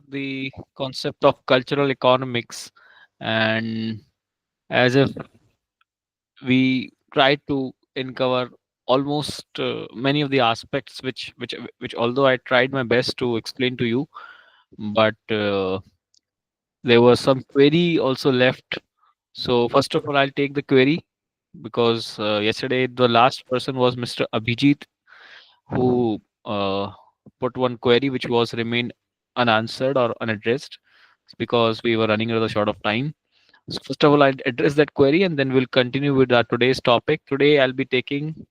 the concept of cultural economics, and as if we try to uncover almost many of the aspects which although I tried my best to explain to you, but there was some query also left. So first of all, I'll take the query because yesterday the last person was Mr. Abhijit, who put one query which was remained unanswered or unaddressed because we were running out of short of time. So first of all, I'll address that query and then we'll continue with our today's topic. Today, I'll be taking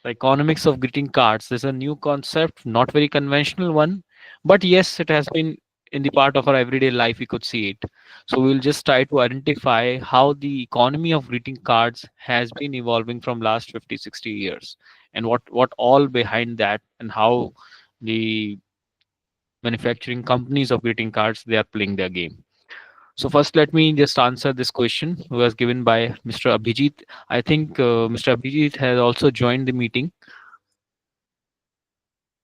the economics of greeting cards. There's a new concept, not very conventional one, but yes, it has been in the part of our everyday life. We could see it. So we'll just try to identify how the economy of greeting cards has been evolving from last 50, 60 years, and what all behind that, and how the manufacturing companies of greeting cards they are playing their game. So first, let me just answer this question, who was given by Mr. Abhijit. I think Mr. Abhijit has also joined the meeting,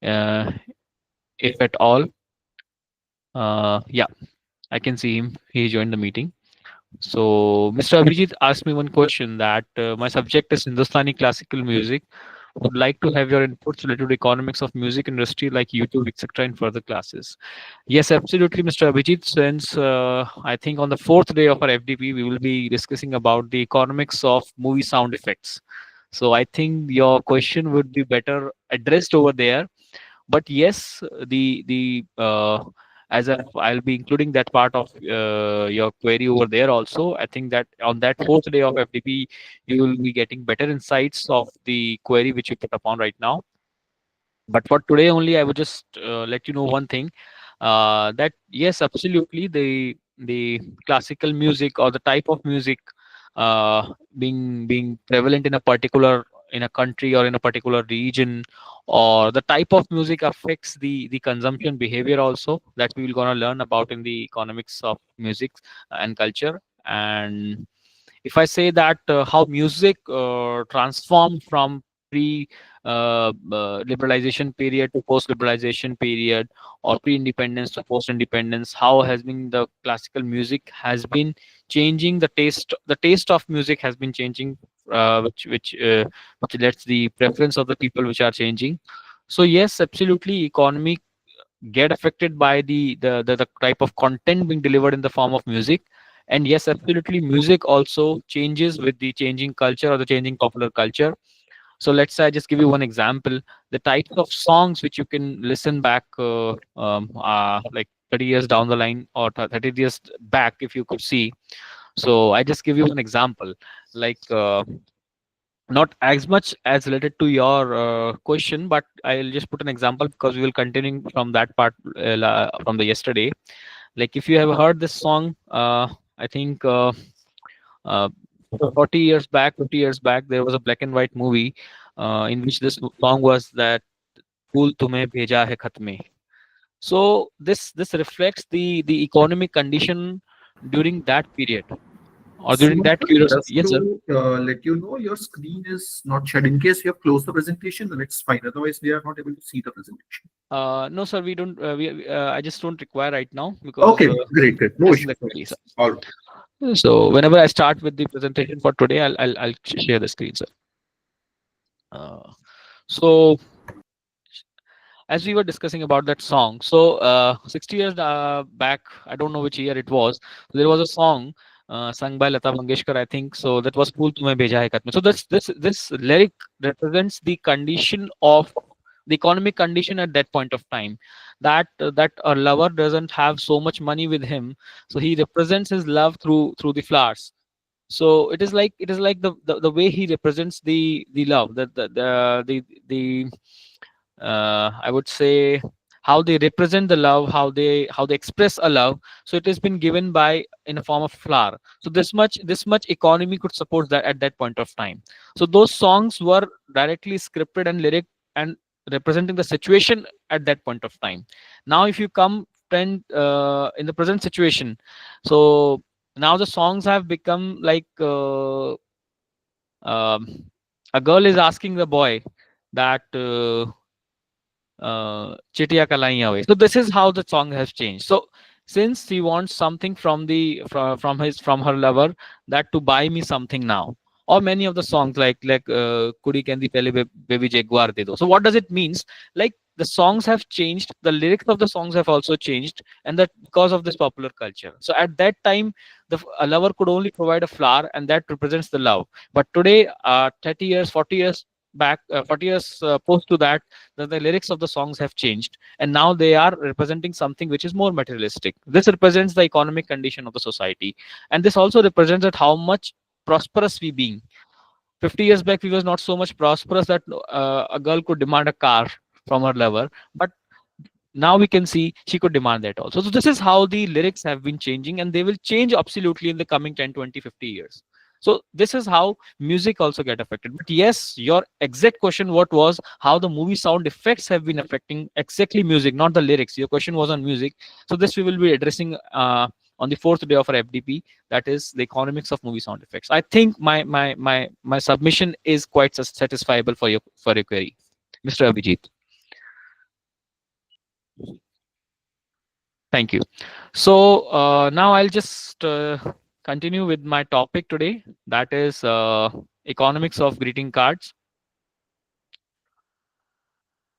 uh, if at all. Yeah, I can see him. He joined the meeting. So Mr. Abhijit asked me one question that my subject is Hindustani classical music. Would like to have your inputs related to economics of music industry like YouTube, etc. in further classes. Yes, absolutely, Mr. Abhijit. Since I think on the fourth day of our FDP, we will be discussing about the economics of movie sound effects. So I think your question would be better addressed over there. But yes, the as I'll be including that part of your query over there also. I think that on that fourth day of FDP, you will be getting better insights of the query which you put upon right now. But for today only, I would just let you know one thing, that yes, absolutely, the classical music or the type of music being prevalent in a particular, in a country or in a particular region, or the type of music affects the consumption behavior also, that we will gonna learn about in the economics of music and culture. And if I say that how music transformed from pre liberalization period to post liberalization period, or pre independence to post independence, how has been the classical music has been changing, the taste of music has been changing, which lets the preference of the people which are changing. So yes, absolutely, economy get affected by the type of content being delivered in the form of music. And yes, absolutely, music also changes with the changing culture or the changing popular culture. So let's say I just give you one example. The types of songs which you can listen back, like 30 years down the line, or 30 years back, if you could see. So I just give you one example, like not as much as related to your question, but I'll just put an example because we will continue from that part, from the yesterday. Like if you have heard this song, I think uh, 40 years back, 50 years back, there was a black and white movie in which this song was that "Phool tumhe bheja hai khat mein." So this reflects the economic condition during that period, or during that Sumangal, curious. just Yes, sir. to let you know, your screen is not shared. In case you have closed the presentation, then it's fine. Otherwise, we are not able to see the presentation. No, sir, we don't. I just don't require right now because Okay, great, great. No addressing the issues. query, sir. All right. So whenever I start with the presentation for today, I'll share the screen, sir. Uh, so as we were discussing about that song, so 60 years back, I don't know which year it was, there was a song sung by Lata Mangeshkar, I think. So that was "Phool Tumhe Bheja Hai Khat Mein." So this lyric represents the condition of the economic condition at that point of time, that a lover doesn't have so much money with him, so he represents his love through the flowers. So it is like the way he represents the love, the I would say, how they represent the love, how they express a love. So it has been given by in a form of flower. So this much economy could support that at that point of time. So those songs were directly scripted and lyric, and representing the situation at that point of time. Now if you come trend in the present situation, so now the songs have become like um, a girl is asking the boy that Chitiya Kalaiyan Way. So this is how the song has changed. So since he wants something from from her lover, that to buy me something now, or many of the songs like Kudi Kendi Pele Baby Jaguar De Do. So what does it means? Like the songs have changed, the lyrics of the songs have also changed, and that because of this popular culture. So at that time, a lover could only provide a flower, and that represents the love. But today, 30 years, 40 years back, 40 years post to that, the lyrics of the songs have changed, and now they are representing something which is more materialistic. This represents the economic condition of the society, and this also represents that how much prosperous we being. 50 years back we was not so much prosperous that a girl could demand a car from her lover, but now we can see she could demand that also. So this is how the lyrics have been changing, and they will change absolutely in the coming 10, 20, 50 years. So this is how music also get affected. But yes, your exact question what was how the movie sound effects have been affecting exactly music, not the lyrics. Your question was on music. So this we will be addressing on the fourth day of our FDP, that is the economics of movie sound effects. I think my submission is quite satisfiable for your query, Mr. Abhijit. Thank you. So now I'll just continue with my topic today. That is economics of greeting cards.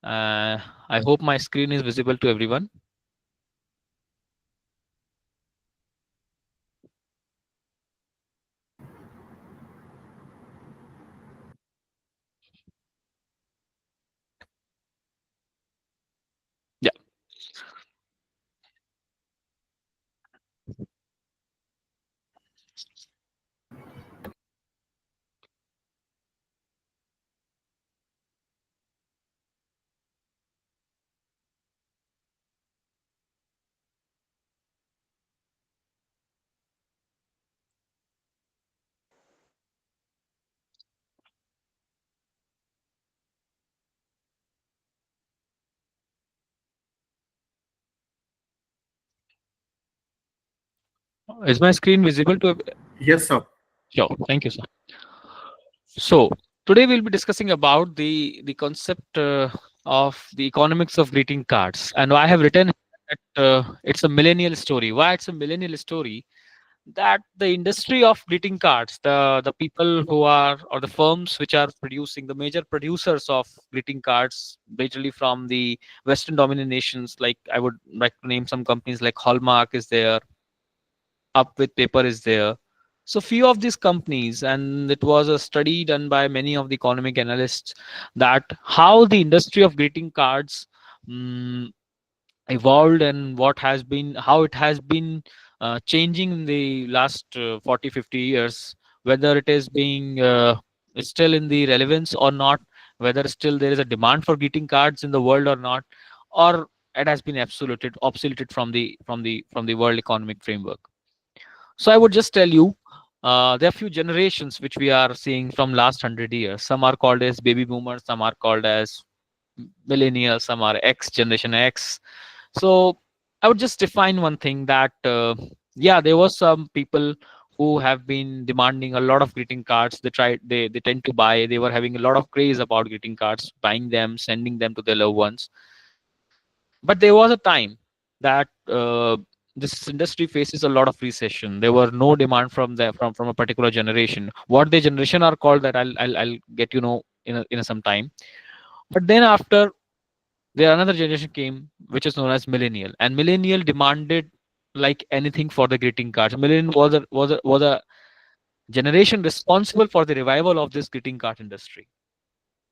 I hope my screen is visible to everyone. Yeah. Is my screen visible to? Yes, sir. Sure. Thank you, sir. So today we'll be discussing about the concept of the economics of greeting cards, and I have written that it's a millennial story. Why it's a millennial story? That the industry of greeting cards, the people who are, or the firms which are producing, the major producers of greeting cards, majorly from the Western dominant nations, like I would like to name some companies like Hallmark is there, Up with Paper is there. So few of these companies, and it was a study done by many of the economic analysts, that how the industry of greeting cards mm, evolved, and what has been, how it has been changing in the last 40 50 years, whether it is being still in the relevance or not, whether still there is a demand for greeting cards in the world or not, or it has been obsoleted from the world economic framework. So I would just tell you, there are few generations which we are seeing from last 100 years. Some are called as baby boomers, some are called as millennials, some are X, generation X. So I would just define one thing, that yeah, there was some people who have been demanding a lot of greeting cards. They tend to buy. They were having a lot of craze about greeting cards, buying them, sending them to their loved ones. But there was a time that this industry faces a lot of recession. There were no demand from a particular generation. What the generation are called, that I'll get in some time. But then after, there another generation came which is known as millennial, and millennial demanded like anything for the greeting cards. Millennial was a generation responsible for the revival of this greeting card industry.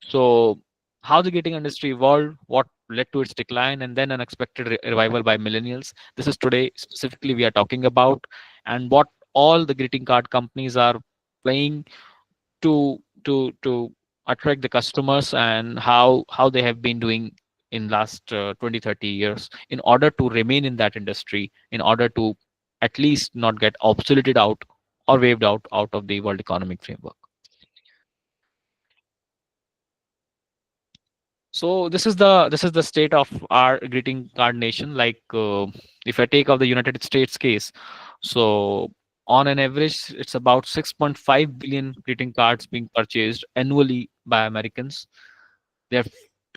So how the greeting industry evolved, what led to its decline, and then unexpected revival by millennials, this is today specifically we are talking about, and what all the greeting card companies are playing to attract the customers, and how they have been doing in last 20 30 years in order to remain in that industry, in order to at least not get obsoleted out or waved out of the world economic framework. So this is the state of our greeting card nation. Like if I take of the United States case, so on an average, it's about 6.5 billion greeting cards being purchased annually by Americans. There are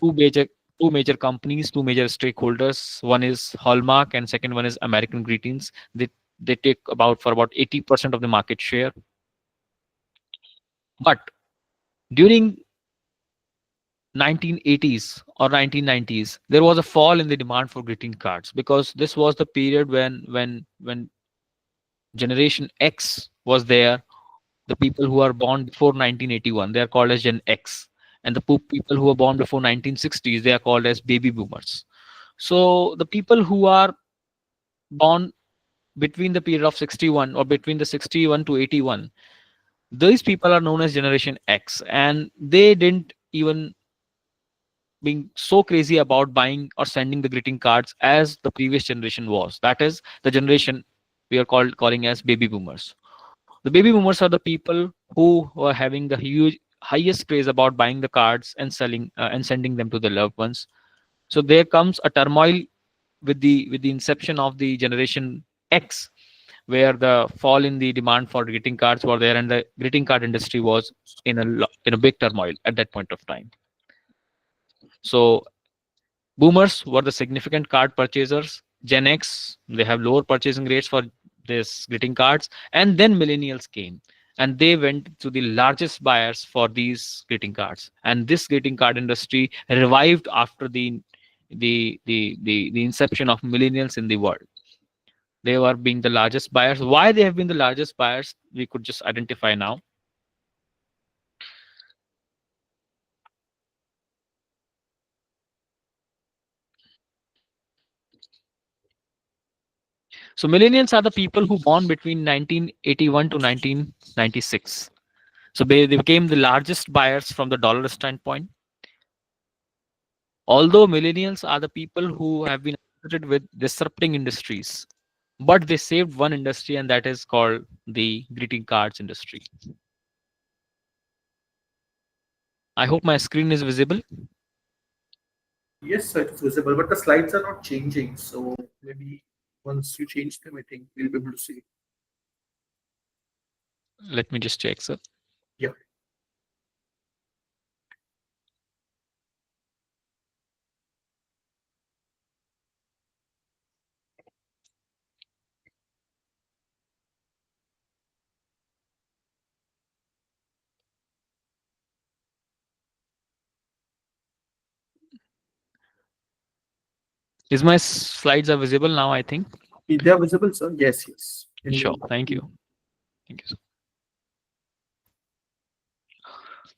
two major. two major companies, two major stakeholders. One is Hallmark, and second one is American Greetings. They take about for about 80% of the market share. But during 1980s or 1990s, there was a fall in the demand for greeting cards, because this was the period when Generation X was there. The people who are born before 1981, they are called as Gen X, and the people who are born before 1960s, they are called as baby boomers. So the people who are born between the period of 61, or between the 61 to 81, these people are known as Generation X, and they didn't even being so crazy about buying or sending the greeting cards as the previous generation was. That is the generation we are calling as baby boomers. The baby boomers are the people who were having the huge highest craze about buying the cards and selling and sending them to their loved ones. So there comes a turmoil with the inception of the Generation X, where the fall in the demand for greeting cards were there, and the greeting card industry was in a big turmoil at that point of time. So boomers were the significant card purchasers. Gen X, they have lower purchasing rates for this greeting cards. And then millennials came, and they went to the largest buyers for these greeting cards. And this greeting card industry revived after the inception of millennials in the world. They were being the largest buyers. Why they have been the largest buyers, we could just identify now. So millennials are the people who born between 1981 to 1996. So they became the largest buyers from the dollar standpoint. Although millennials are the people who have been associated with disrupting industries, but they saved one industry, and that is called the greeting cards industry. I hope my screen is visible. Yes, sir, it's visible, but the slides are not changing. So maybe once you change them, I think we'll be able to see. Let me just check, sir. Yeah. Is my slides are visible now, I think? They are visible, sir. Yes, yes. Can Sure. you? Thank you. Thank you, sir.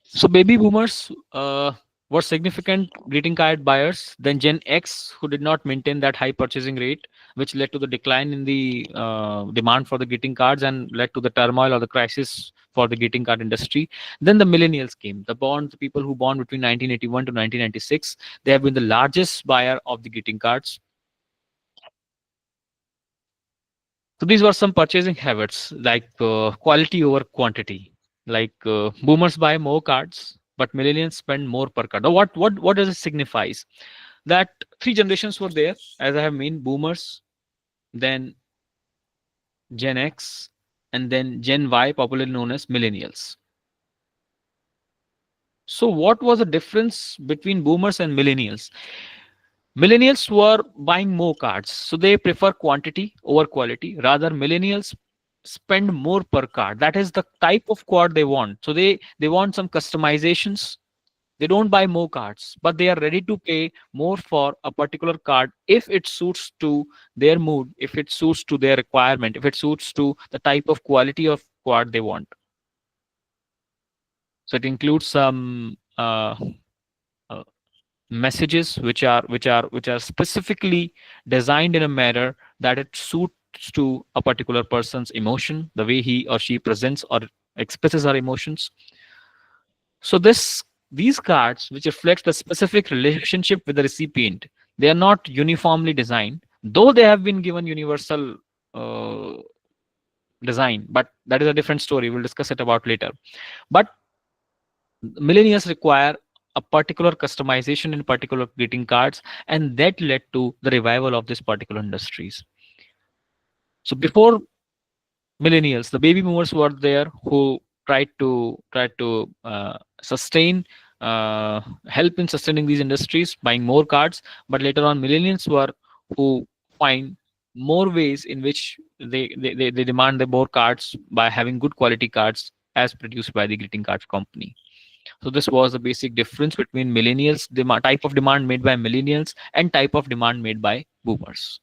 So baby boomers were significant greeting card buyers. Then Gen X, who did not maintain that high purchasing rate, which led to the decline in the demand for the greeting cards and led to the turmoil or the crisis for the greeting card industry. Then the millennials came. The people who born between 1981 to 1996, they have been the largest buyer of the greeting cards. So these were some purchasing habits, like quality over quantity. Like boomers buy more cards, but millennials spend more per card. Now, what does it signifies? That three generations were there, as I have mean: boomers, then Gen X, and then Gen Y, popularly known as millennials. So what was the difference between boomers and millennials? Millennials were buying more cards, so they prefer quantity over quality. Rather, millennials spend more per card. That is the type of card they want. So they want some customizations. They don't buy more cards, but they are ready to pay more for a particular card if it suits to their mood, if it suits to their requirement, if it suits to the type of quality of card they want. So it includes some uh, messages which are specifically designed in a manner that it suits to a particular person's emotion, the way he or she presents or expresses her emotions. So these cards which reflect the specific relationship with the recipient, they are not uniformly designed, though they have been given universal uh, design, but that is a different story, we'll discuss it about later. But millennials require a particular customization in particular greeting cards, and that led to the revival of this particular industries. So before millennials, the baby boomers were there who tried to sustain help in sustaining these industries, buying more cards. But later on, millennials were who find more ways in which they demand the more cards by having good quality cards as produced by the greeting cards company. So this was the basic difference between millennials demand, type of demand made by millennials and type of demand made by boomers.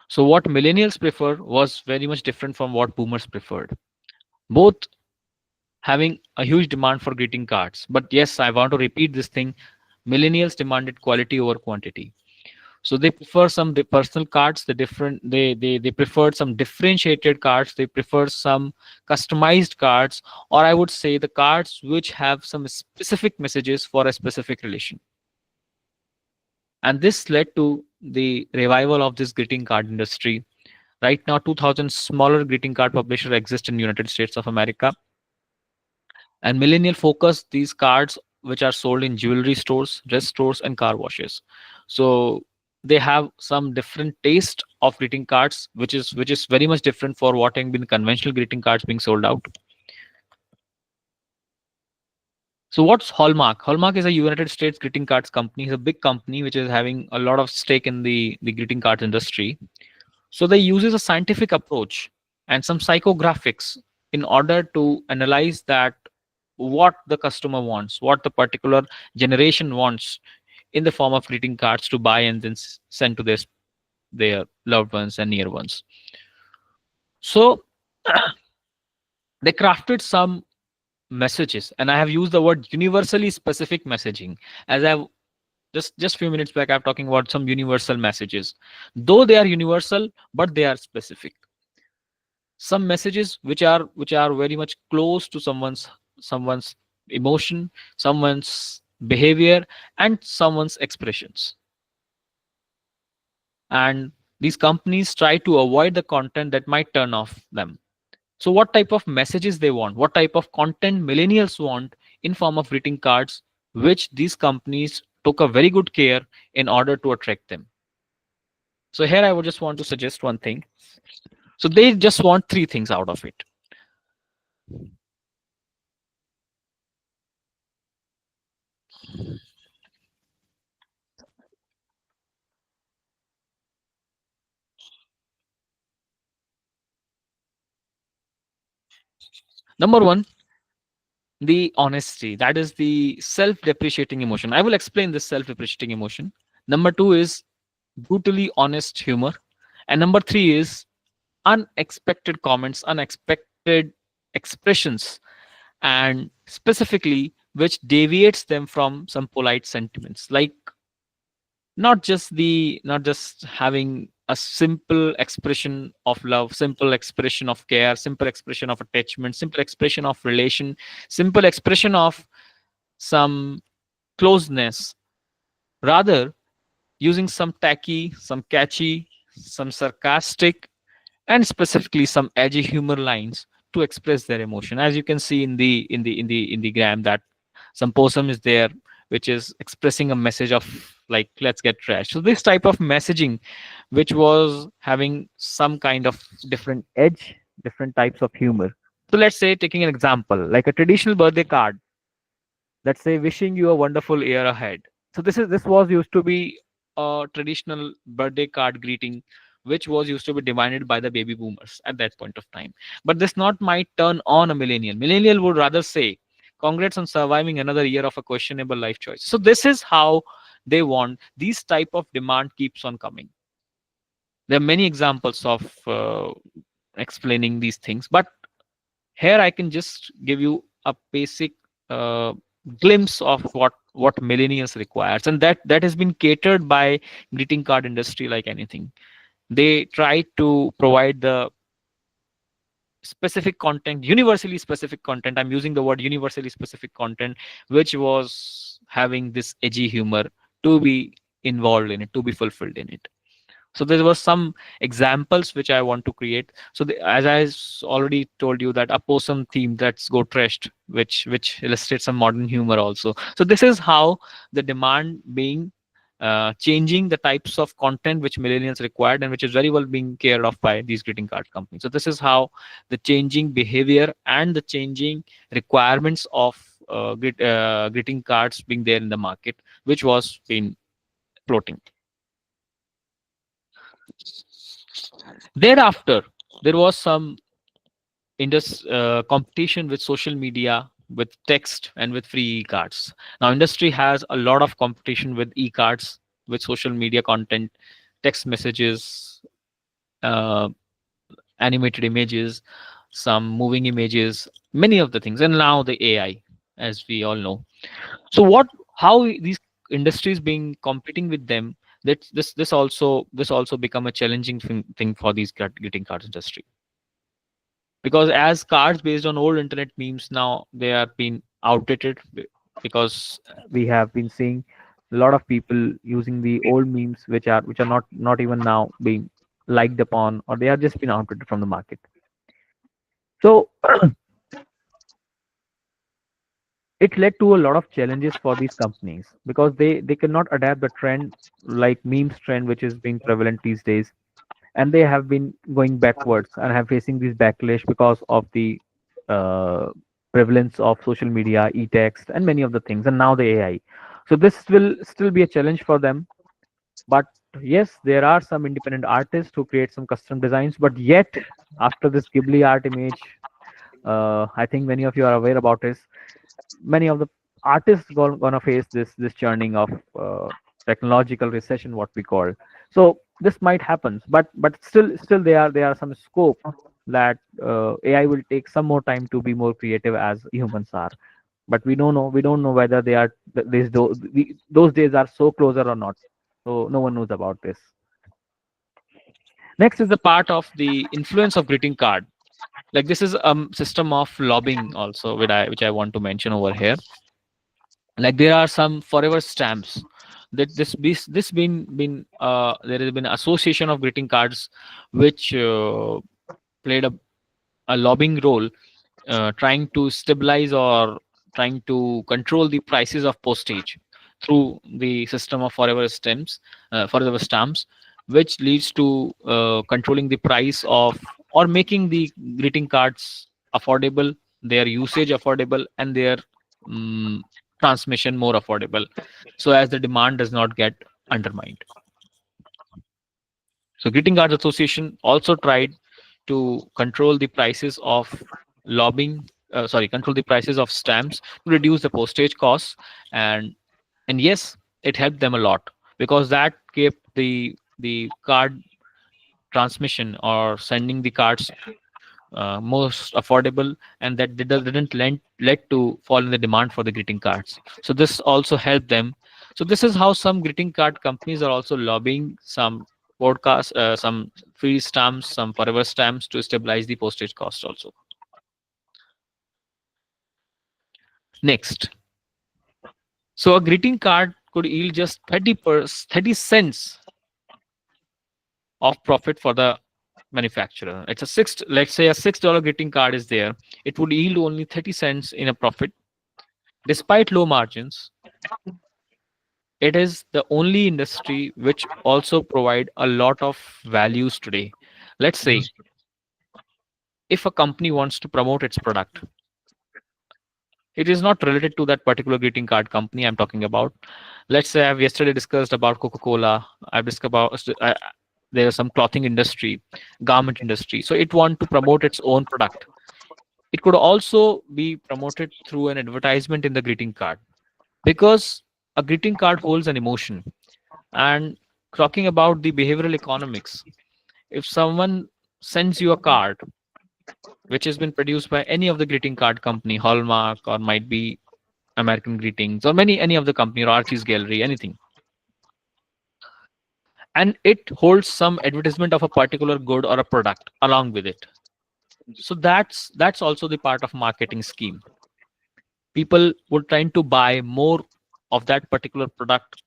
So what millennials prefer was very much different from what boomers preferred. Both having a huge demand for greeting cards. But yes, I want to repeat this thing. Millennials demanded quality over quantity. So they prefer some personal cards. They preferred some differentiated cards. They prefer some customized cards, or I would say the cards which have some specific messages for a specific relation. And this led to the revival of this greeting card industry. Right now, 2,000 smaller greeting card publishers exist in United States of America, and millennial focus these cards which are sold in jewelry stores, dress stores, and car washes. So they have some different taste of greeting cards, which is very much different for what have been conventional greeting cards being sold out. So what's Hallmark? Hallmark is a United States greeting cards company. It's a big company which is having a lot of stake in the greeting cards industry. So they uses a scientific approach and some psychographics in order to analyze that what the customer wants, what the particular generation wants in the form of greeting cards to buy and then send to their loved ones and near ones. So they crafted some messages, and I have used the word universally specific messaging. As I've just few minutes back, I'm talking about some universal messages. Though they are universal, but they are specific. Some messages which are very much close to someone's emotion, someone's behavior, and someone's expressions. And these companies try to avoid the content that might turn off them. So what type of messages they want, what type of content millennials want in form of greeting cards, which these companies took a very good care in order to attract them. So here I would just want to suggest one thing. So they just want three things out of it. Number one, the honesty. That is the self-depreciating emotion. I will explain this self-depreciating emotion. Number two is brutally honest humor. And number three is unexpected comments, unexpected expressions, and specifically which deviates them from some polite sentiments, like not just having a simple expression of love, simple expression of care, simple expression of attachment, simple expression of relation, simple expression of some closeness. Rather, using some tacky, some catchy, some sarcastic, and specifically some edgy humor lines to express their emotion. As you can see in the gram, that some possum is there which is expressing a message of like let's get trash. So this type of messaging which was having some kind of different edge, different types of humor. So let's say, taking an example like a traditional birthday card, let's say wishing you a wonderful year ahead. So this was used to be a traditional birthday card greeting which was used to be demanded by the baby boomers at that point of time. But this not might turn on a millennial would rather say congrats on surviving another year of a questionable life choice. So this is how they want. These type of demand keeps on coming. There are many examples of explaining these things, but here I can just give you a basic uh, glimpse of what millennials requires, and that has been catered by greeting card industry like anything. They try to provide the specific content, universally specific content. I'm using the word universally specific content, which was having this edgy humor to be involved in it, to be fulfilled in it. So there were some examples which I want to create. So as already told you, that a possum theme, that's go trashed, which illustrates some modern humor also. So this is how the demand being changing the types of content which millennials required and which is very well being cared of by these greeting card companies. So this is how the changing behavior and the changing requirements of greeting cards being there in the market, which was been floating. Thereafter, there was some competition with social media, with text, and with free e-cards. Now, industry has a lot of competition with e-cards, with social media content, text messages, uh, animated images, some moving images, many of the things, and now the AI, as we all know. So, how these industries being competing with them? That this also become a challenging thing for these greeting cards industry, because as cards based on old internet memes, now they are being outdated, because we have been seeing a lot of people using the old memes which are not even now being liked upon, or they are just been outdated from the market. So it led to a lot of challenges for these companies, because they cannot adapt the trend, like memes trend, which is being prevalent these days, and they have been going backwards and have facing this backlash because of the uh, prevalence of social media, e-text, and many of the things, and now the AI. So this will still be a challenge for them. But yes, there are some independent artists who create some custom designs. But yet, after this Ghibli art image, I think many of you are aware about this. Many of the artists gonna face this churning of technological recession, what we call. So this might happen, but still there are some scope that AI will take some more time to be more creative as humans are. But we don't know whether they are those days are so closer or not. So no one knows about this. Next is the part of the influence of greeting card. Like this is a system of lobbying also, which I want to mention over here. Like there are some forever stamps that this been there has been association of greeting cards which played a lobbying role, trying to stabilize or trying to control the prices of postage through the system of forever stamps, which leads to controlling the price of, or making the greeting cards affordable, their usage affordable, and their um, transmission more affordable, so as the demand does not get undermined. So greeting cards association also tried to control the prices of control the prices of stamps to reduce the postage costs, and yes, it helped them a lot, because that kept the card transmission or sending the cards most affordable, and that didn't led to fall in the demand for the greeting cards. So this also helped them. So this is how some greeting card companies are also lobbying some some free stamps, some forever stamps, to stabilize the postage cost also. Next, so a greeting card could yield just 30 cents of profit for the manufacturer. It's a let's say a $6 greeting card is there. It would yield only 30 cents in a profit. Despite low margins, it is the only industry which also provide a lot of values today. Let's say if a company wants to promote its product, it is not related to that particular greeting card company I'm talking about. Let's say I've yesterday discussed about Coca-Cola. I've discussed about there is some clothing industry, garment industry. So it want to promote its own product. It could also be promoted through an advertisement in the greeting card, because a greeting card holds an emotion. And talking about the behavioral economics, if someone sends you a card which has been produced by any of the greeting card company, Hallmark, or might be American Greetings, or many any of the company, or Archie's Gallery, anything, and it holds some advertisement of a particular good or a product along with it. So that's also the part of marketing scheme. People would trying to buy more of that particular product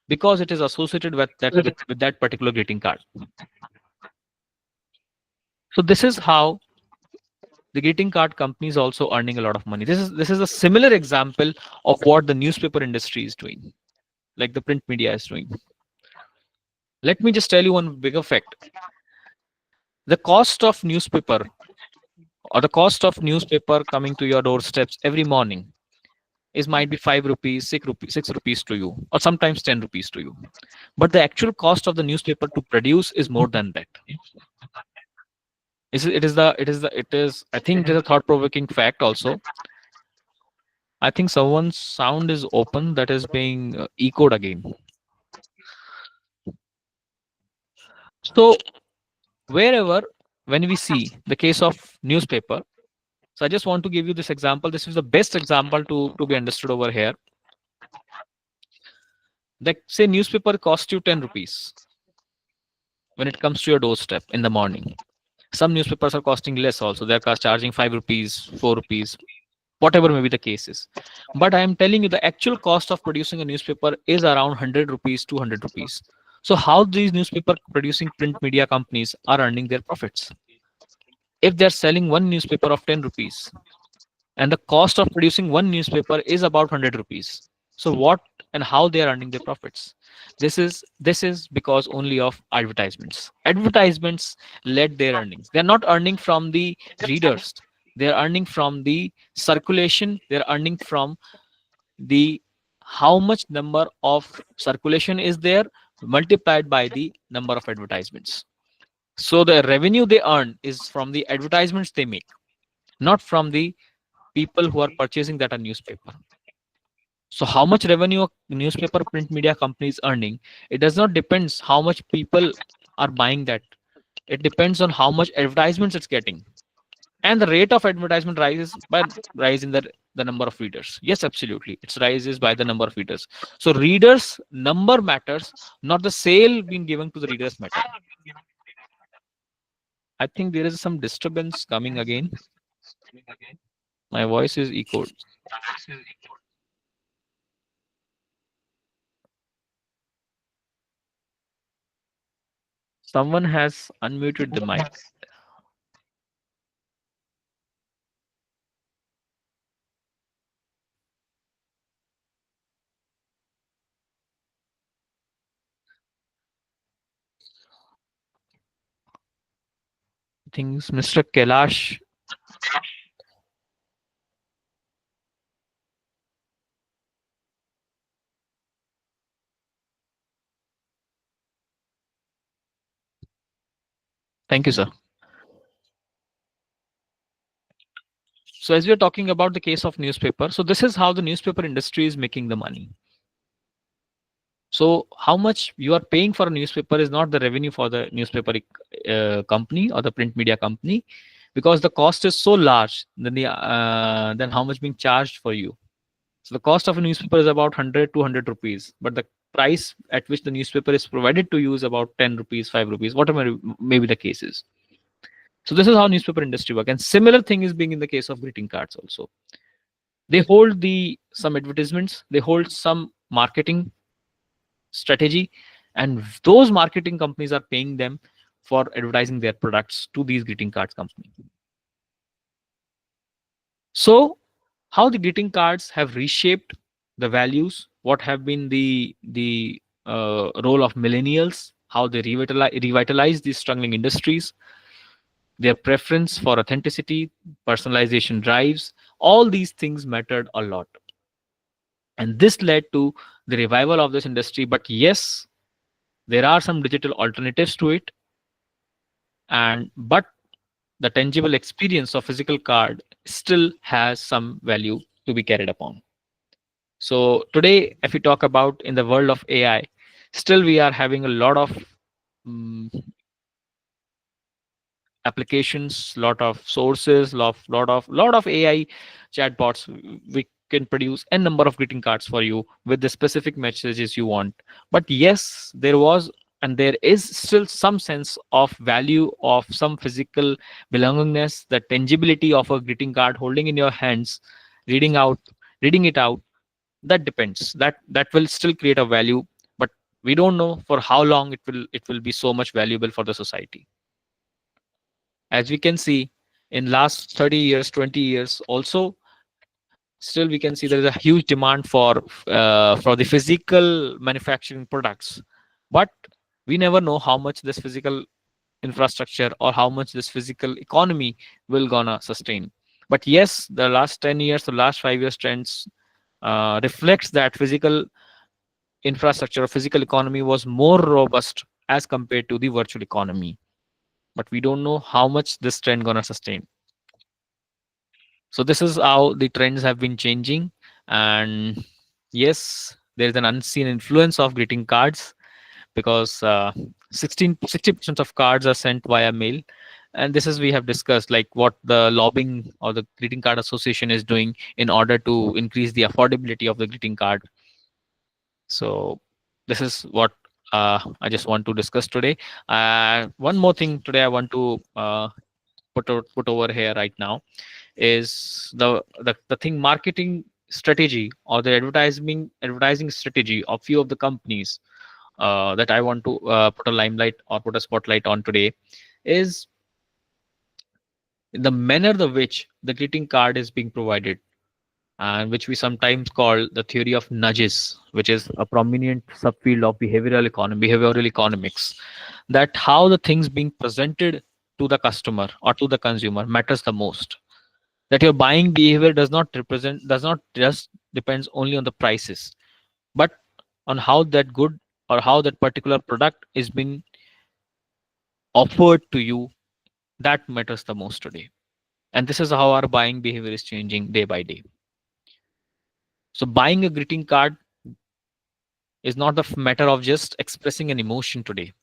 because it is associated with that particular greeting card. So this is how the greeting card company is also earning a lot of money. This is a similar example of what the newspaper industry is doing. like the print media is doing. Let me just tell you one bigger fact. The cost of newspaper, or the cost of newspaper coming to your doorsteps every morning, is might be 5 rupees, 6 rupees to you, or sometimes 10 rupees to you. But the actual cost of the newspaper to produce is more than that. It is I think it is a thought provoking fact also. I think someone's sound is open, that is being echoed again. So wherever, when we see the case of newspaper, so I just want to give you this example. This is the best example to be understood over here. Like, say newspaper costs you 10 rupees when it comes to your doorstep in the morning. Some newspapers are costing less also. They're charging 5 rupees, 4 rupees, whatever may be the cases. But I am telling you the actual cost of producing a newspaper is around 100 rupees, 200 rupees. So how these newspaper producing print media companies are earning their profits? If they're selling one newspaper of 10 rupees, and the cost of producing one newspaper is about 100 rupees, so what and how they are earning their profits? This is because only of advertisements led their earnings. They're not earning from the readers, they're earning from the circulation, they're earning from the how much number of circulation is there multiplied by the number of advertisements. So the revenue they earn is from the advertisements they make, not from the people who are purchasing that a newspaper. So how much revenue a newspaper print media company is earning, it does not depends how much people are buying that. It depends on how much advertisements it's getting. And the rate of advertisement rises by rise in the number of readers. Yes, absolutely. It rises by the number of readers. So readers number matters, not the sale being given to the readers matter. I think there is some disturbance coming again. My voice is echoed. Someone has unmuted the mic. I think it's Mr. Kailash. Thank you, sir. So as we are talking about the case of newspaper, so this is how the newspaper industry is making the money. So how much you are paying for a newspaper is not the revenue for the newspaper company or the print media company, because the cost is so large than than how much being charged for you. So the cost of a newspaper is about 100 200 rupees, but the price at which the newspaper is provided to you is about 10 rupees, 5 rupees, whatever may be the cases. So this is how newspaper industry work. And similar thing is being in the case of greeting cards also. They hold the some advertisements, they hold some marketing strategy, and those marketing companies are paying them for advertising their products to these greeting cards company. So how the greeting cards have reshaped the values, what have been the role of millennials, how they revitalize these struggling industries, their preference for authenticity, personalization drives, all these things mattered a lot. And this led to the revival of this industry. But yes, there are some digital alternatives to it, and but the tangible experience of physical card still has some value to be carried upon. So today, if we talk about in the world of AI, still we are having a lot of mm, applications, lot of sources, lot of AI chatbots. We can produce a number of greeting cards for you with the specific messages you want. But yes, there was and there is still some sense of value of some physical belongingness, the tangibility of a greeting card holding in your hands, reading out, reading it out. That depends. That will still create a value, but we don't know for how long it will be so much valuable for the society. As we can see, in last 30 years, 20 years also, still we can see there is a huge demand for the physical manufacturing products, but we never know how much this physical infrastructure or how much this physical economy will gonna sustain. But yes, the last 10 years, the last 5 years trends reflects that physical infrastructure or physical economy was more robust as compared to the virtual economy. But we don't know how much this trend gonna sustain. So this is how the trends have been changing. And yes, there is an unseen influence of greeting cards, because 60% of cards are sent via mail. And this is, we have discussed like what the lobbying or the greeting card association is doing in order to increase the affordability of the greeting card. So this is what I just want to discuss today. One more thing today I want to put over here right now is the thing, marketing strategy or the advertising strategy of few of the companies that I want to put a limelight or put a spotlight on today, is the manner the which the greeting card is being provided, and which we sometimes call the theory of nudges, which is a prominent subfield of behavioral economics. That how the things being presented to the customer or to the consumer matters the most. That your buying behavior does not just depends only on the prices, but on how that good or how that particular product is being offered to you. That matters the most today. And this is how our buying behavior is changing day by day. So buying a greeting card is not the matter of just expressing an emotion today.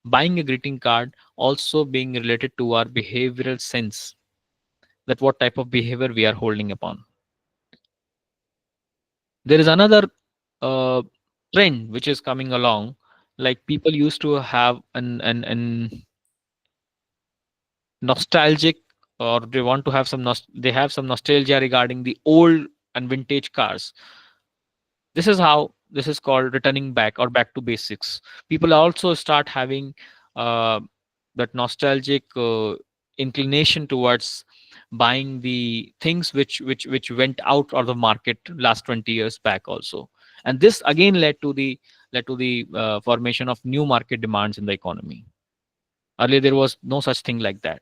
Buying a greeting card also being related to our behavioral sense, that what type of behavior we are holding upon. There is another uh, trend which is coming along. Like people used to have an nostalgic, or they want to have they have some nostalgia regarding the old and vintage cars. This is how this is called returning back or back to basics. People also start having uh, that nostalgic inclination towards buying the things which went out of the market last 20 years back also. And this again led to the formation of new market demands in the economy. Earlier there was no such thing like that.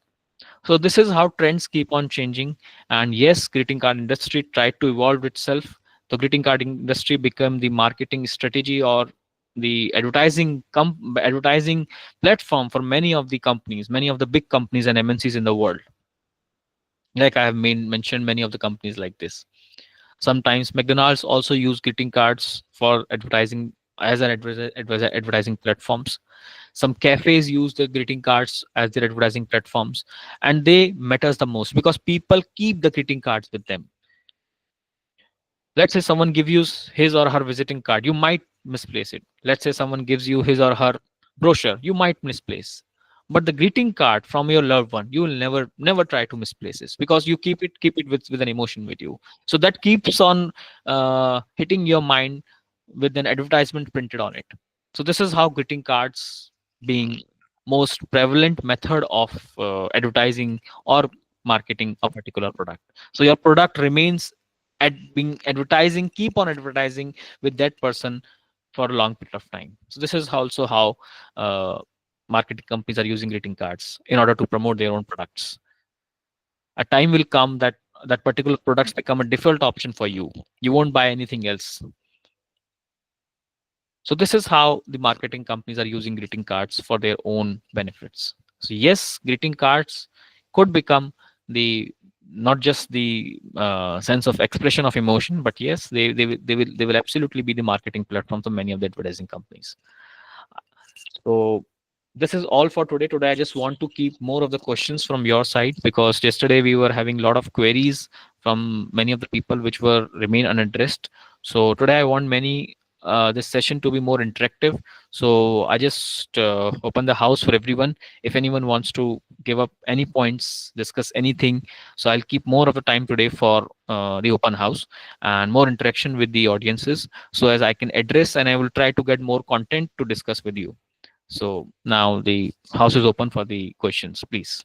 So this is how trends keep on changing. And yes, greeting card industry tried to evolve itself. The greeting card industry became the marketing strategy or the advertising platform for many of the companies, many of the big companies and MNCs in the world. Like I have mentioned many of the companies like this. Sometimes McDonald's also use greeting cards for advertising as an advertising platforms. Some cafes use the greeting cards as their advertising platforms, and they matters the most because people keep the greeting cards with them. Let's say someone gives you his or her visiting card, you might misplace it. Let's say someone gives you his or her brochure, you might misplace. But the greeting card from your loved one, you will never try to misplace it, because you keep it with an emotion with you. So that keeps on hitting your mind with an advertisement printed on it. So this is how greeting cards being most prevalent method of advertising or marketing a particular product. So your product remains at being advertising, keep on advertising with that person for a long period of time. So this is also how uh, marketing companies are using greeting cards in order to promote their own products. A time will come that that particular products become a default option for you. You won't buy anything else. So this is how the marketing companies are using greeting cards for their own benefits. So yes, greeting cards could become the not just the sense of expression of emotion, but yes, they will absolutely be the marketing platform for many of the advertising companies. So this is all for today. Today, I just want to keep more of the questions from your side, because yesterday we were having a lot of queries from many of the people which were remain unaddressed. So today I want this session to be more interactive. So I just open the house for everyone. If anyone wants to give up any points, discuss anything, so I'll keep more of the time today for the open house and more interaction with the audiences. So as I can address, and I will try to get more content to discuss with you. So now the house is open for the questions, please.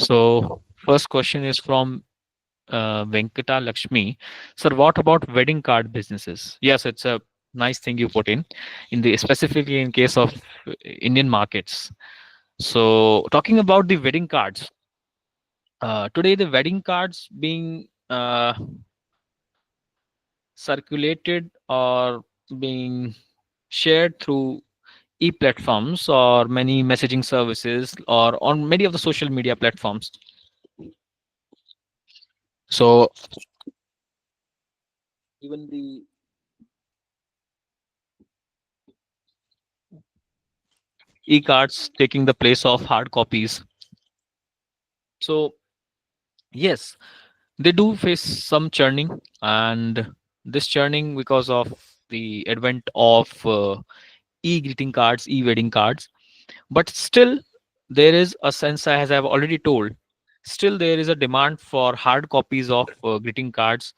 So first question is from Venkata Lakshmi. Sir, what about wedding card businesses? Yes, it's a nice thing you put in the specifically in case of Indian markets. So talking about the wedding cards, today the wedding cards being circulated or being shared through e-platforms or many messaging services or on many of the social media platforms. So even the e-cards taking the place of hard copies. So yes, they do face some churning, and this churning because of the advent of e-greeting cards, e-wedding cards. But still, there is a sense, as I've already told, still there is a demand for hard copies of greeting cards,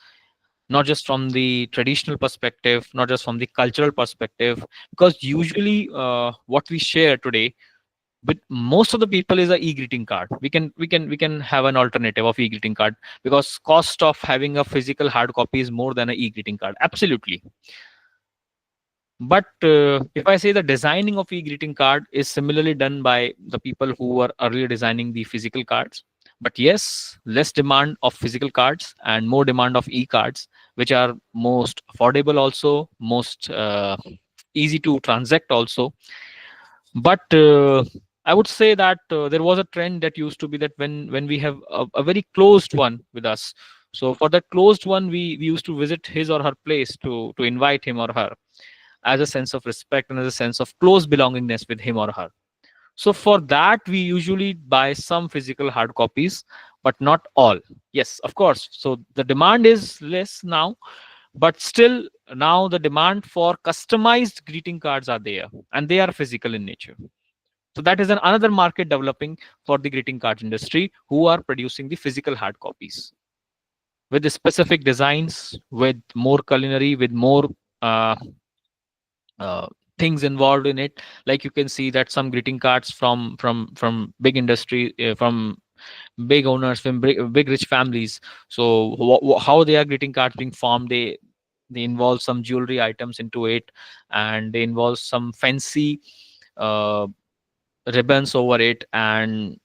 not just from the traditional perspective, not just from the cultural perspective, because usually what we share today with most of the people is a e-greeting card. We can have an alternative of e-greeting card, because cost of having a physical hard copy is more than a e-greeting card, absolutely. But if I say the designing of e-greeting card is similarly done by the people who were earlier designing the physical cards. But yes, less demand of physical cards and more demand of e-cards, which are most affordable also, most easy to transact also. But I would say that there was a trend that used to be that when we have a very closed one with us, so for that closed one, we used to visit his or her place to invite him or her, as a sense of respect and as a sense of close belongingness with him or her. So for that, we usually buy some physical hard copies, but not all. Yes, of course. So the demand is less now, but still now the demand for customized greeting cards are there, and they are physical in nature. So that is another market developing for the greeting cards industry, who are producing the physical hard copies with the specific designs, with more culinary, with more uh, uh, things involved in it. Like you can see that some greeting cards from big industry, from big owners, from big rich families. So how they are greeting cards being formed, they involve some jewelry items into it, and they involve some fancy uh, ribbons over it, and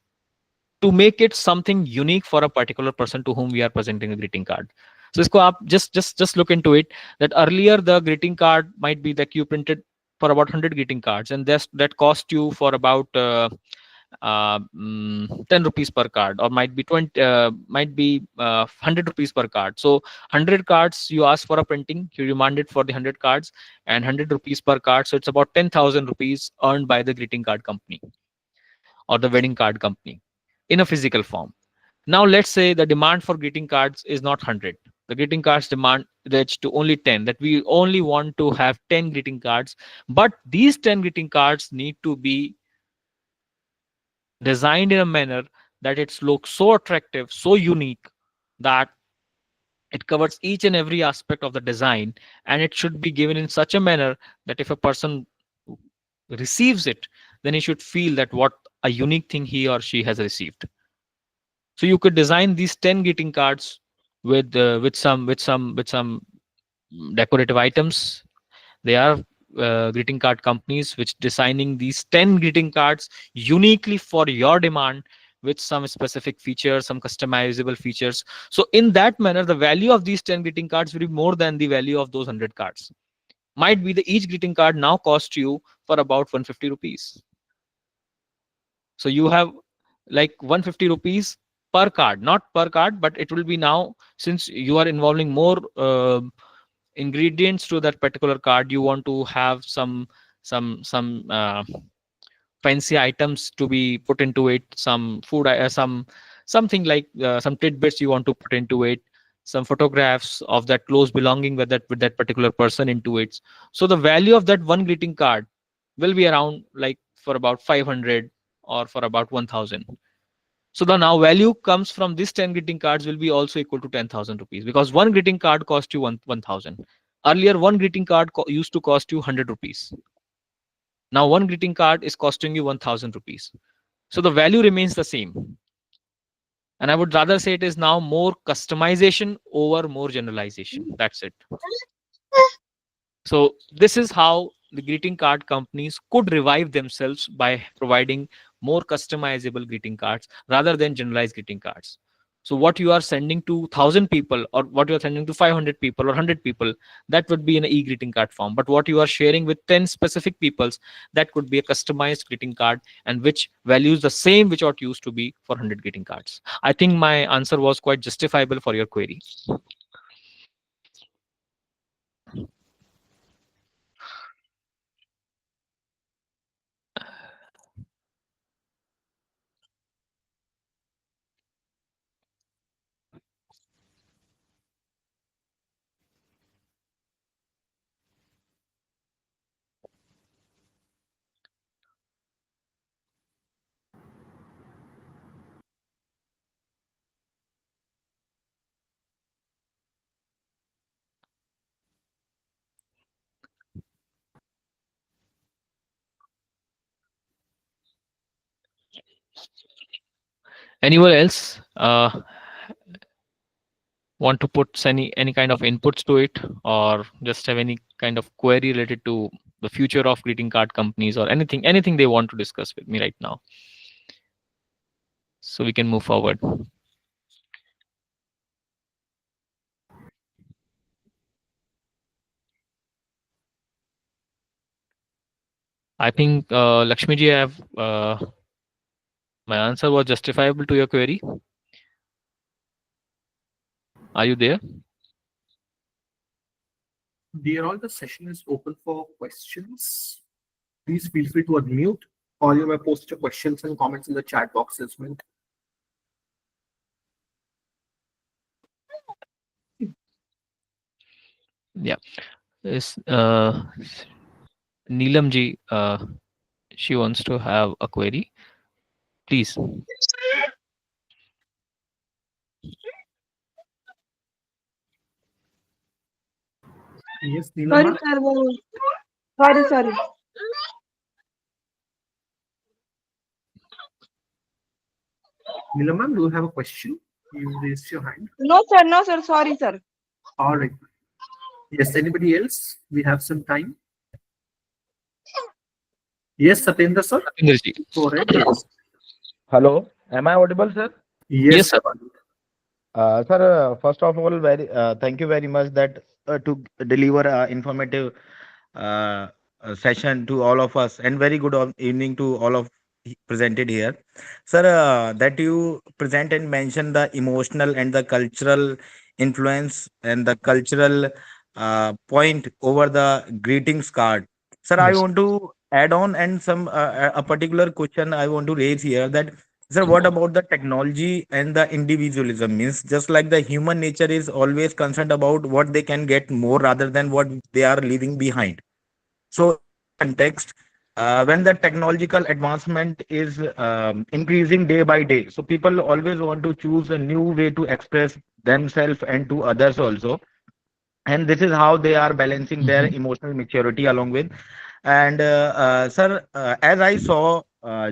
to make it something unique for a particular person to whom we are presenting a greeting card. So isko aap just look into it, that earlier the greeting card might be that you printed for about 100 greeting cards, and that cost you for about 10 rupees per card, or might be 20, might be 100 rupees per card. So 100 cards you ask for a printing, you demanded for the 100 cards, and 100 rupees per card, so it's about 10,000 rupees earned by the greeting card company or the wedding card company in a physical form. Now, let's say the demand for greeting cards is not 100. The greeting cards demand reach to only 10, that we only want to have 10 greeting cards. But these 10 greeting cards need to be designed in a manner that it looks so attractive, so unique, that it covers each and every aspect of the design. And it should be given in such a manner that if a person receives it, then he should feel that what a unique thing he or she has received. So you could design these 10 greeting cards with some decorative items. They are greeting card companies which designing these 10 greeting cards uniquely for your demand, with some specific features, some customizable features. So in that manner, the value of these 10 greeting cards will be more than the value of those 100 cards. Might be the each greeting card now cost you for about 150 rupees. So you have like 150 rupees per card, not per card, but it will be now, since you are involving more ingredients to that particular card, you want to have some fancy items to be put into it, some food, something like some tidbits you want to put into it, some photographs of that close belonging with that particular person into it. So the value of that one greeting card will be around like for about 500 or for about 1000. So the now value comes from this 10 greeting cards will be also equal to 10,000 rupees, because one greeting card cost you 1000. Earlier, one greeting card used to cost you 100 rupees. Now one greeting card is costing you 1000 rupees. So the value remains the same. And I would rather say it is now more customization over more generalization. That's it. So this is how the greeting card companies could revive themselves by providing more customizable greeting cards rather than generalized greeting cards. So what you are sending to 1,000 people, or what you are sending to 500 people or 100 people, that would be in an e-greeting card form. But what you are sharing with 10 specific peoples, that could be a customized greeting card, and which values the same which what used to be for 100 greeting cards. I think my answer was quite justifiable for your query. Anyone else want to put any kind of inputs to it, or just have any kind of query related to the future of greeting card companies, or anything they want to discuss with me right now, so we can move forward. I think Lakshmi ji, I have my answer was justifiable to your query. Are you there? Dear all, the session is open for questions. Please feel free to unmute, or you may post your questions and comments in the chat box as well. Yeah. Is Neelam ji, she wants to have a query, please. Yes, Sorry, Neelam. sir. Sorry, sorry. Neelam, do you have a question? You raised your hand. No, sir. No, sir. Sorry, sir. All right. Yes, anybody else? We have some time. Yes, Satendra sir. Satendra ji. Go ahead. Hello, am I audible, sir? Yes, Yes, sir. Sir, first of all, very thank you very much that to deliver informative uh, session to all of us, and very good evening to all of presented here, sir. That you present and mention the emotional and the cultural influence and the cultural point over the greetings card, sir. I Yes. want to add on and some a particular question I want to raise here, that sir, what about the technology and the individualism? Means just like the human nature is always concerned about what they can get more rather than what they are leaving behind. So, in this context, when the technological advancement is increasing day by day, so people always want to choose a new way to express themselves and to others also, and this is how they are balancing their Mhm. emotional maturity along with. And sir, as I saw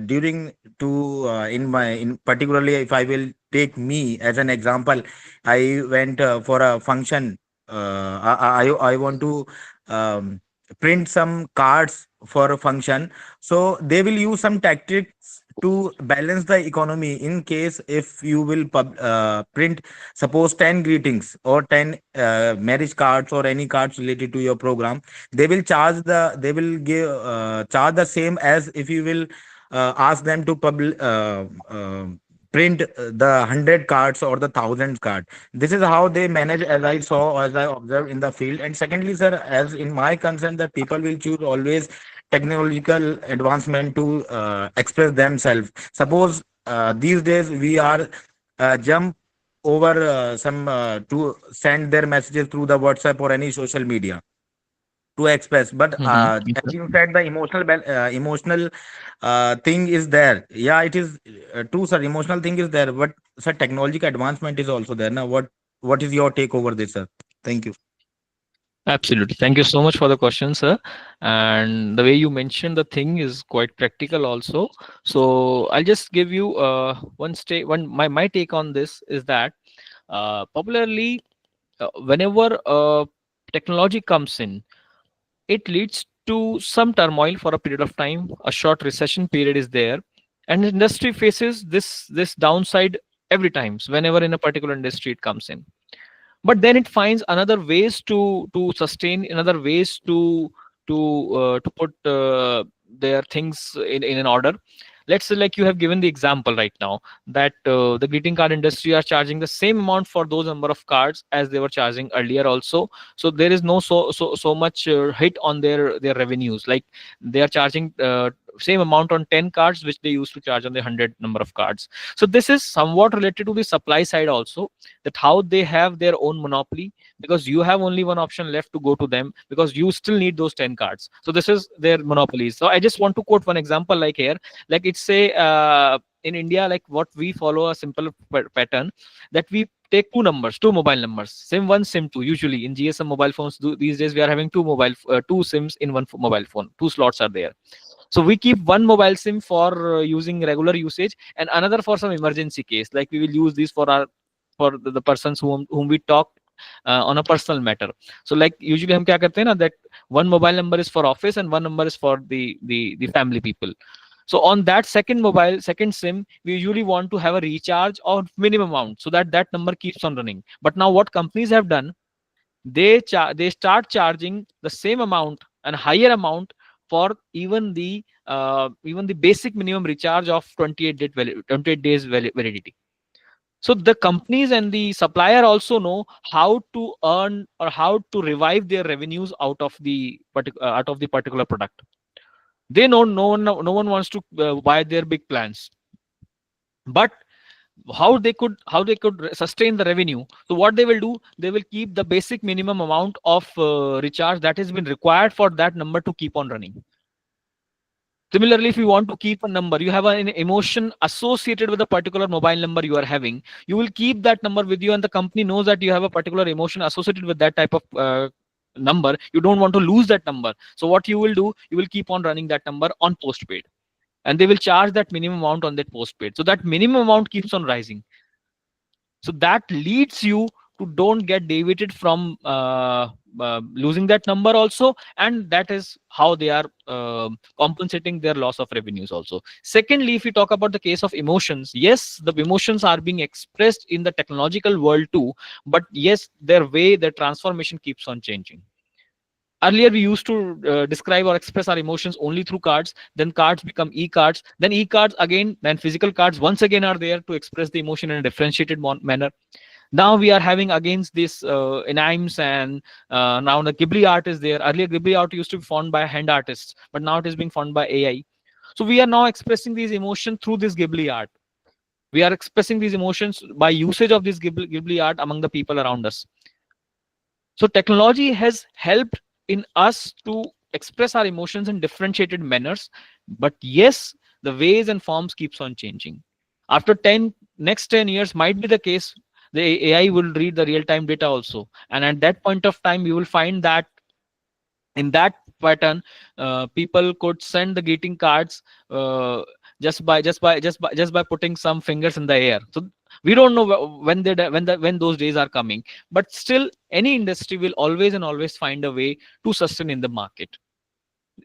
during to in my in particularly, if I will take me as an example, I went for a function. I want to um, print some cards for a function, so they will use some tactics to balance the economy. In case if you will print, suppose 10 greetings or 10 marriage cards or any cards related to your program, they will give charge the same as if you will ask them to print the 100 cards or the 1,000 card. This is how they manage, as I saw, as I observed in the field. And secondly, sir, as in my concern, that people will choose always technological advancement to express themselves. Suppose these days we are jump over some to send their messages through the WhatsApp or any social media to express. But Mhm. as you said, the emotional thing is there. Yeah, it is true, sir. Emotional thing is there, but sir, technological advancement is also there. Now, what is your take over this, sir? Thank you. Absolutely. Thank you so much for the question, sir. And the way you mentioned the thing is quite practical also. So I'll just give you one my take on this is that popularly whenever technology comes in, it leads to some turmoil for a period of time. A short recession period is there, and industry faces this downside every times whenever in a particular industry it comes in. But then it finds another ways to sustain, another ways to put their things in an order. Let's say, like you have given the example right now, that the greeting card industry are charging the same amount for those number of cards as they were charging earlier also. So there is no so much hit on their revenues. Like they are charging same amount on 10 cards which they used to charge on the 100 number of cards. So this is somewhat related to the supply side also, that how they have their own monopoly, because you have only one option left to go to them, because you still need those 10 cards. So this is their monopoly. So I just want to quote one example, like here, like it's say in India, like what we follow a simple pattern, that we take two mobile numbers, sim 1 sim 2. Usually in GSM mobile phones these days we are having two sims in one mobile phone, two slots are there. So we keep one mobile sim for using regular usage, and another for some emergency case, like we will use these for our for the persons whom we talk on a personal matter. So like usually हम क्या करते हैं ना, that one mobile number is for office and one number is for the family people. So on that second sim, we usually want to have a recharge of minimum amount so that that number keeps on running. But now what companies have done, they start charging the same amount and higher amount for even the basic minimum recharge of 28 days validity. So the companies and the supplier also know how to earn or how to revive their revenues out of the particular product. They know no one wants to buy their big plans, but how they could sustain the revenue. So what they will do, they will keep the basic minimum amount of recharge that has been required for that number to keep on running. Similarly, if you want to keep a number, you have an emotion associated with a particular mobile number you are having, you will keep that number with you, and the company knows that you have a particular emotion associated with that type of number. You don't want to lose that number. So what you will do, you will keep on running that number on postpaid, and they will charge that minimum amount on that postpaid. So that minimum amount keeps on rising. So that leads you to don't get deviated from losing that number also, and that is how they are compensating their loss of revenues also. Secondly, if we talk about the case of emotions, yes, the emotions are being expressed in the technological world too, but yes, their transformation keeps on changing. Earlier we used to describe or express our emotions only through cards, then cards become e-cards, then e-cards again, then physical cards once again are there to express the emotion in a differentiated manner. Now we are having against this animes, and now the Ghibli art is there. Earlier Ghibli art used to be formed by hand artists, but now it is being formed by AI. So we are now expressing these emotions through this Ghibli art. We are expressing these emotions by usage of this Ghibli art among the people around us. So technology has helped in us to express our emotions in differentiated manners, but yes, the ways and forms keeps on changing. After next 10 years might be the case, the AI will read the real time data also, and at that point of time you will find that in that pattern, people could send the greeting cards just by putting some fingers in the air. So we don't know when those days are coming, but still any industry will always and always find a way to sustain in the market.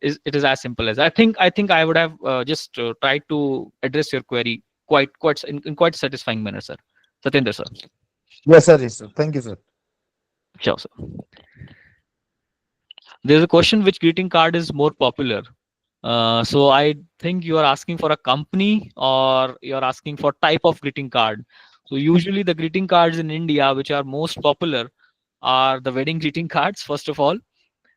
It is as simple as I think I would have just tried to address your query in quite satisfying manner, sir. Satendra, sir. Yes, sir. Yes, sir. Thank you, sir. Sure, sir. There's a question, which greeting card is more popular? So I think you are asking for a company, or you're asking for type of greeting card. So usually the greeting cards in India which are most popular are the wedding greeting cards, first of all,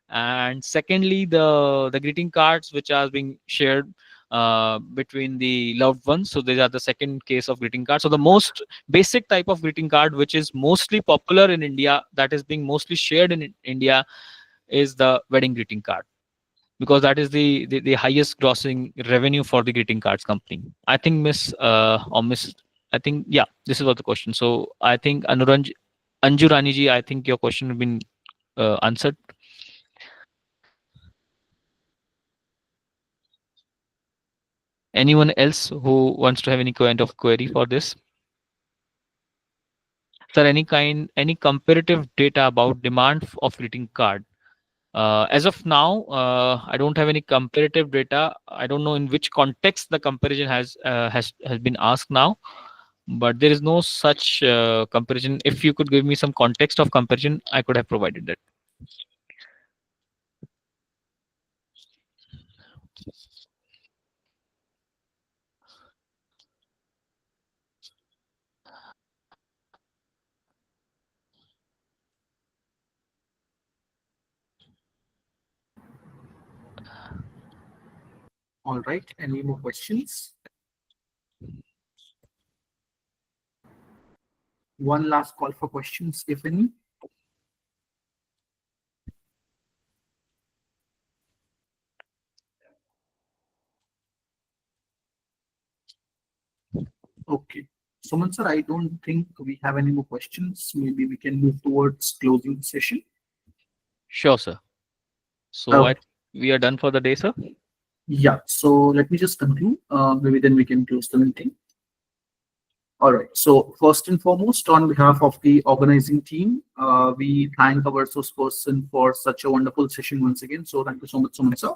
and secondly the greeting cards which are being shared between the loved ones. So these are the second case of greeting card. So the most basic type of greeting card which is mostly popular in India, that is being mostly shared in India, is the wedding greeting card, because that is the highest grossing revenue for the greeting cards company. I think Miss, I think, yeah, this is what the question. So I think Anju Rani ji, I think your question has been answered. Anyone else who wants to have any kind of query for this? Sir, any comparative data about demand of greeting card? As of now, I don't have any comparative data. I don't know in which context the comparison has been asked now, but there is no such comparison. If you could give me some context of comparison, I could have provided that. All right. Any more questions? One last call for questions, if any. Okay. Suman sir, I don't think we have any more questions. Maybe we can move towards closing the session. Sure, sir. So Okay. we are done for the day, sir. Yeah. So let me just conclude. Maybe then we can close the meeting. All right. So first and foremost, on behalf of the organizing team, we thank our resource person for such a wonderful session once again. So thank you so much, Suman sir.